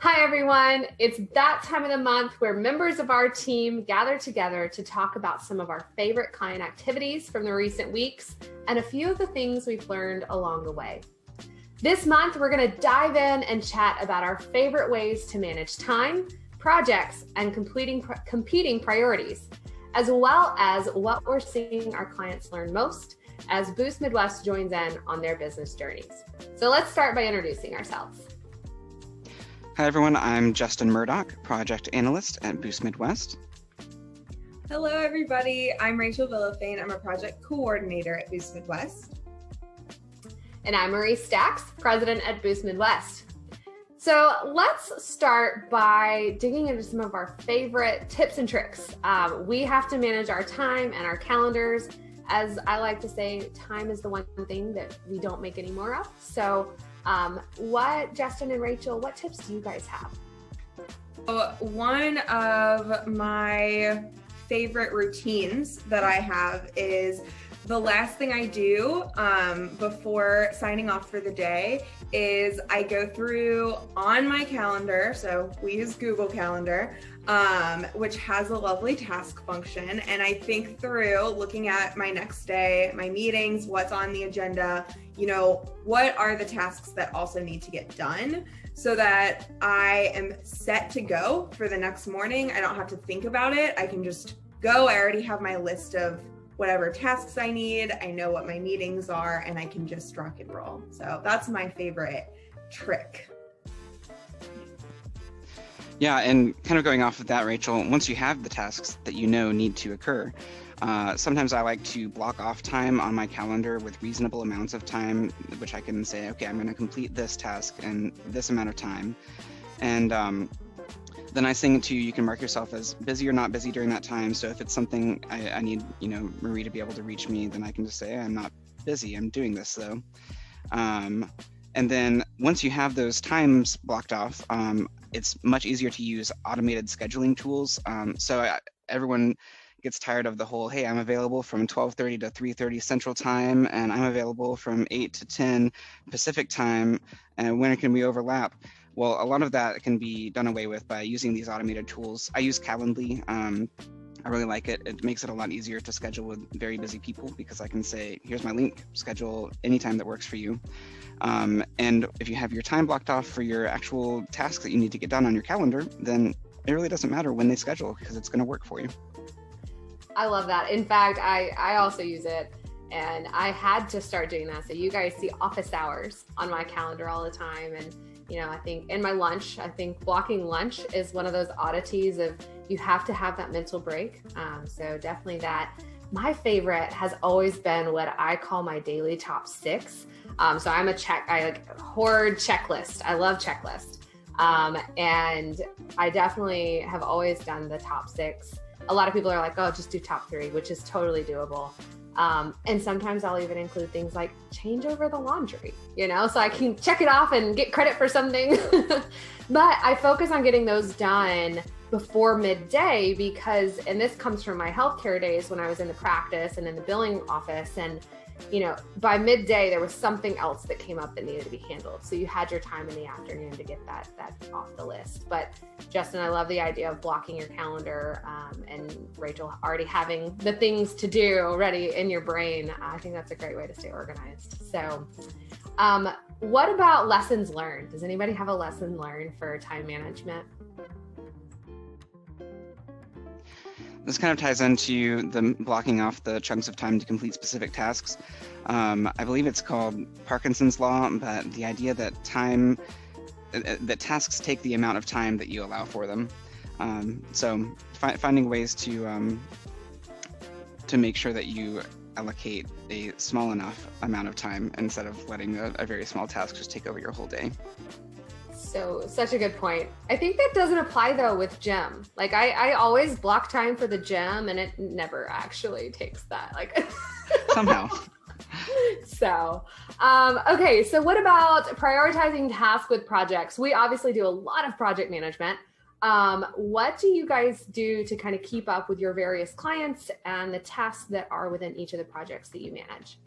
Hi, everyone. It's that time of the month where members of our team gather together to talk about some of our favorite client activities from the recent weeks and a few of the things we've learned along the way. This month, we're going to dive in and chat about our favorite ways to manage time, projects, and competing priorities, as well as what we're seeing our clients learn most as Boost Midwest joins in on their business journeys. So let's start by introducing ourselves. Hi everyone, I'm Justin Murdoch, Project Analyst at Boost Midwest. Hello everybody, I'm Rachel Villafane. I'm a Project Coordinator at Boost Midwest. And I'm Marie Stacks, President at Boost Midwest. So let's start by digging into some of our favorite tips and tricks. We have to manage our time and our calendars. As I like to say, time is the one thing that we don't make any more of. So Justin and Rachel, what tips do you guys have? One of my favorite routines that I have is the last thing I do before signing off for the day is I go through on my calendar. So we use Google Calendar, which has a lovely task function. And I think through looking at my next day, my meetings, what's on the agenda, what are the tasks that also need to get done so that I am set to go for the next morning. I don't have to think about it. I can just go. I already have my list of whatever tasks I need. I know what my meetings are, and I can just rock and roll. So that's my favorite trick. Yeah, and kind of going off of that, Rachel, once you have the tasks that you know need to occur, sometimes I like to block off time on my calendar with reasonable amounts of time, which I can say, okay, I'm going to complete this task in this amount of time. And the nice thing too, you can mark yourself as busy or not busy during that time. So if it's something I need, Marie to be able to reach me, then I can just say, I'm not busy, I'm doing this though. And then once you have those times blocked off, it's much easier to use automated scheduling tools. Everyone gets tired of the whole, hey, I'm available from 12:30 to 3:30 Central Time, and I'm available from 8 to 10 Pacific Time, and when can we overlap? Well, a lot of that can be done away with by using these automated tools. I use Calendly. I really like it. It makes it a lot easier to schedule with very busy people because I can say, here's my link, schedule anytime that works for you. And if you have your time blocked off for your actual tasks that you need to get done on your calendar, then it really doesn't matter when they schedule because it's going to work for you. I love that. In fact, I also use it, and I had to start doing that. So you guys see office hours on my calendar all the time. And I think in my lunch, blocking lunch is one of those oddities of you have to have that mental break. So definitely that. My favorite has always been what I call my daily top 6. So I hoard checklist. I love checklist. And I definitely have always done the top 6. A lot of people are like, oh, just do top 3, which is totally doable. And sometimes I'll even include things like change over the laundry, so I can check it off and get credit for something. But I focus on getting those done before midday because, and this comes from my healthcare days when I was in the practice and in the billing office, and by midday there was something else that came up that needed to be handled. So you had your time in the afternoon to get that off the list. But Justin, I love the idea of blocking your calendar, and Rachel already having the things to do ready in your brain. I think that's a great way to stay organized. So what about lessons learned? Does anybody have a lesson learned for time management? This kind of ties into the blocking off the chunks of time to complete specific tasks. I believe it's called Parkinson's law, but the idea that that tasks take the amount of time that you allow for them. So finding ways to make sure that you allocate a small enough amount of time instead of letting a very small task just take over your whole day. So such a good point. I think that doesn't apply though with gym. Like I always block time for the gym and it never actually takes that. Somehow. So, okay. So what about prioritizing tasks with projects? We obviously do a lot of project management. What do you guys do to kind of keep up with your various clients and the tasks that are within each of the projects that you manage?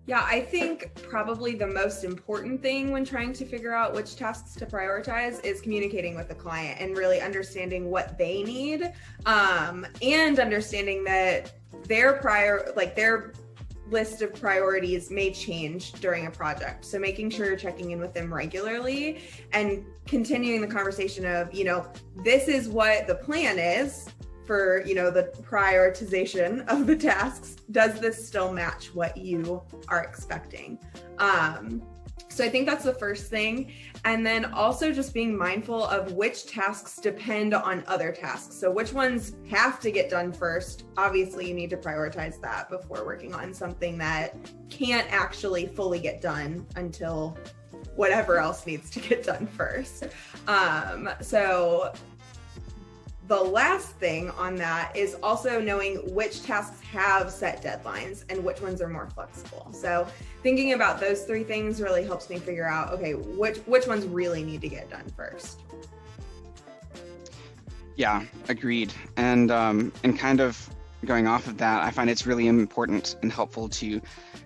Yeah, I think probably the most important thing when trying to figure out which tasks to prioritize is communicating with the client and really understanding what they need, and understanding that their list of priorities may change during a project. So making sure you're checking in with them regularly and continuing the conversation of, this is what the plan is for, the prioritization of the tasks. Does this still match what you are expecting? So I think that's the first thing. And then also just being mindful of which tasks depend on other tasks. So which ones have to get done first. Obviously, you need to prioritize that before working on something that can't actually fully get done until whatever else needs to get done first. So the last thing on that is also knowing which tasks have set deadlines and which ones are more flexible. So thinking about those three things really helps me figure out, okay, which ones really need to get done first. Yeah, agreed. And kind of going off of that, I find it's really important and helpful to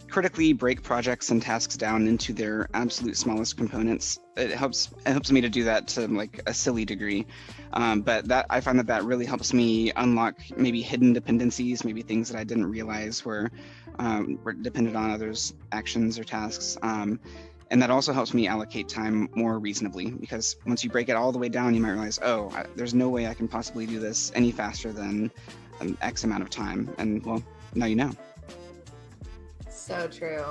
critically break projects and tasks down into their absolute smallest components. It helps me to do that to like a silly degree, but that I find that really helps me unlock maybe hidden dependencies, maybe things that I didn't realize were dependent on others' actions or tasks. And that also helps me allocate time more reasonably, because once you break it all the way down, you might realize, there's no way I can possibly do this any faster than X amount of time. And well, now you know. So true.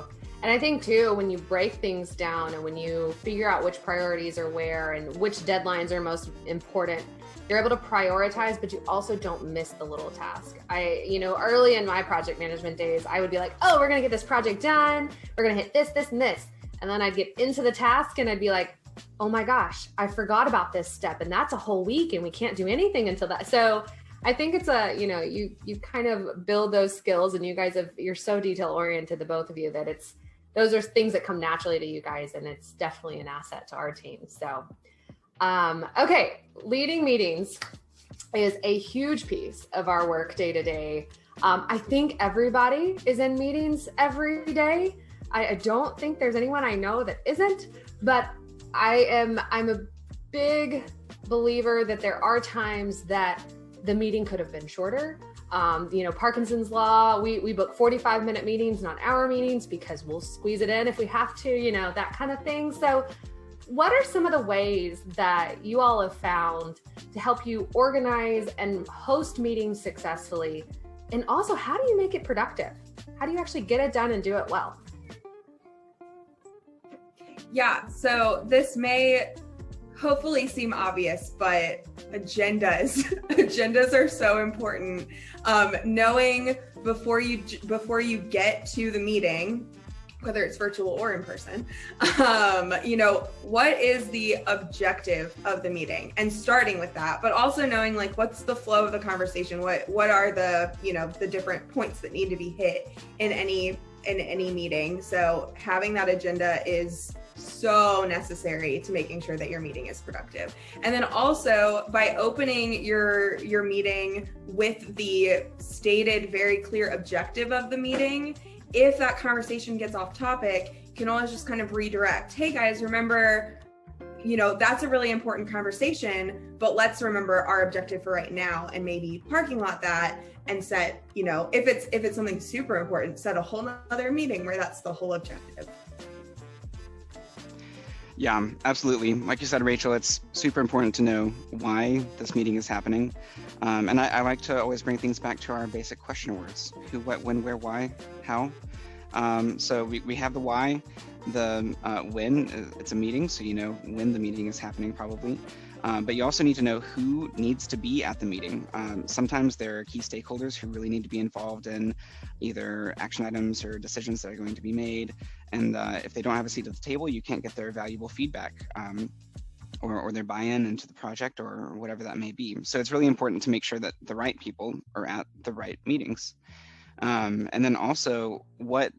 And I think too, when you break things down and when you figure out which priorities are where and which deadlines are most important, you're able to prioritize, but you also don't miss the little task. Early in my project management days, I would be like, we're going to get this project done. We're going to hit this, this, and this. And then I'd get into the task and I'd be like, oh my gosh, I forgot about this step. And that's a whole week and we can't do anything until that. So I think it's you kind of build those skills, and you guys you're so detail oriented, the both of you, that those are things that come naturally to you guys, and it's definitely an asset to our team. So, okay, leading meetings is a huge piece of our work day to day. I think everybody is in meetings every day. I don't think there's anyone I know that isn't, but I'm a big believer that there are times that the meeting could have been shorter. Parkinson's law, we book 45-minute meetings, not hour meetings, because we'll squeeze it in if we have to, that kind of thing. So what are some of the ways that you all have found to help you organize and host meetings successfully? And also, how do you make it productive? How do you actually get it done and do it well? Yeah, so this may hopefully seem obvious, but agendas are so important. Knowing before you get to the meeting, whether it's virtual or in person, what is the objective of the meeting, and starting with that, but also knowing what's the flow of the conversation, what are the the different points that need to be hit in any meeting. So having that agenda is so necessary to making sure that your meeting is productive. And then also, by opening your meeting with the stated very clear objective of the meeting, if that conversation gets off topic, you can always just kind of redirect. Hey guys, remember, that's a really important conversation, but let's remember our objective for right now, and maybe parking lot that, and set, if it's something super important, set a whole other meeting where that's the whole objective. Yeah, absolutely. Like you said, Rachel, it's super important to know why this meeting is happening. And I like to always bring things back to our basic question words: who, what, when, where, why, how. So we have the why, the when, it's a meeting, so you know when the meeting is happening probably. But you also need to know who needs to be at the meeting. Sometimes there are key stakeholders who really need to be involved in either action items or decisions that are going to be made. And if they don't have a seat at the table, you can't get their valuable feedback or their buy-in into the project or whatever that may be. So it's really important to make sure that the right people are at the right meetings. And then also, what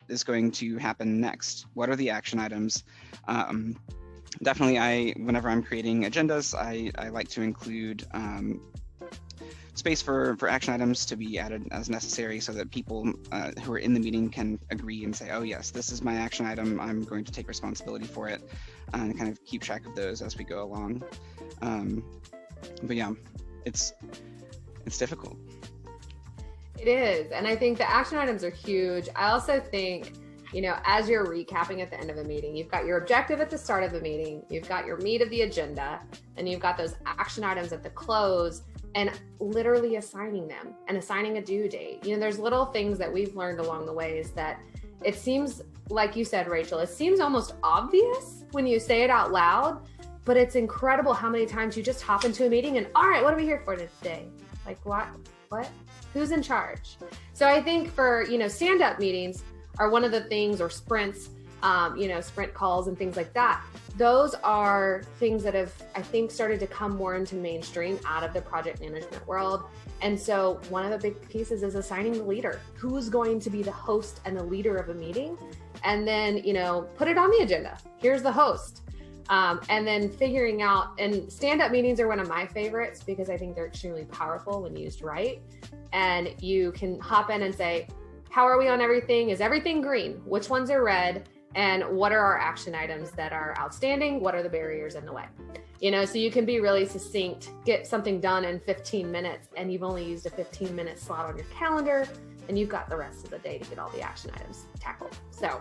is going to happen next? What are the action items? Definitely, whenever I'm creating agendas, I like to include space for action items to be added as necessary so that people who are in the meeting can agree and say, oh yes, this is my action item, I'm going to take responsibility for it, and kind of keep track of those as we go along. But yeah, it's difficult. It is. And I think the action items are huge. I also think, as you're recapping at the end of a meeting, you've got your objective at the start of the meeting, you've got your meat of the agenda, and you've got those action items at the close, and literally assigning them and assigning a due date. There's little things that we've learned along the way is that it seems, like you said, Rachel, it seems almost obvious when you say it out loud, but it's incredible how many times you just hop into a meeting and, all right, what are we here for today? Like, what? Who's in charge? So I think for, stand-up meetings are one of the things, or sprints, sprint calls and things like that. Those are things that have, I think, started to come more into mainstream out of the project management world. And so one of the big pieces is assigning the leader. Who's going to be the host and the leader of a meeting? And then, put it on the agenda. Here's the host. And then figuring out, and stand-up meetings are one of my favorites because I think they're extremely powerful when used right. And you can hop in and say, how are we on everything? Is everything green? Which ones are red? And what are our action items that are outstanding? What are the barriers in the way? So you can be really succinct, get something done in 15 minutes, and you've only used a 15-minute slot on your calendar, and you've got the rest of the day to get all the action items tackled. So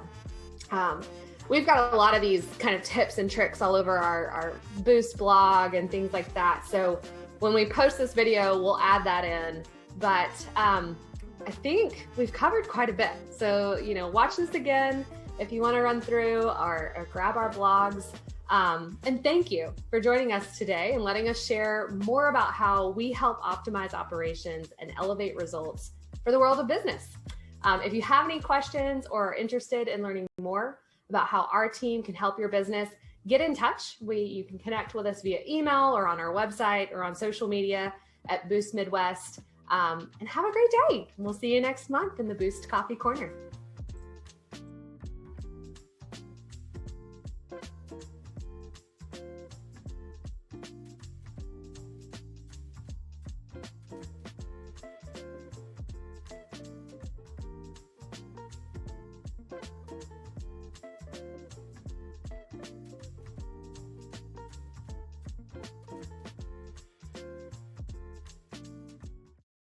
we've got a lot of these kind of tips and tricks all over our Boost blog and things like that. So when we post this video, we'll add that in. But I think we've covered quite a bit. So, watch this again if you want to run through or grab our blogs. And thank you for joining us today and letting us share more about how we help optimize operations and elevate results for the world of business. If you have any questions or are interested in learning more about how our team can help your business, get in touch. You can connect with us via email or on our website or on social media at Boost Midwest. And have a great day. We'll see you next month in the Boost Coffee Corner.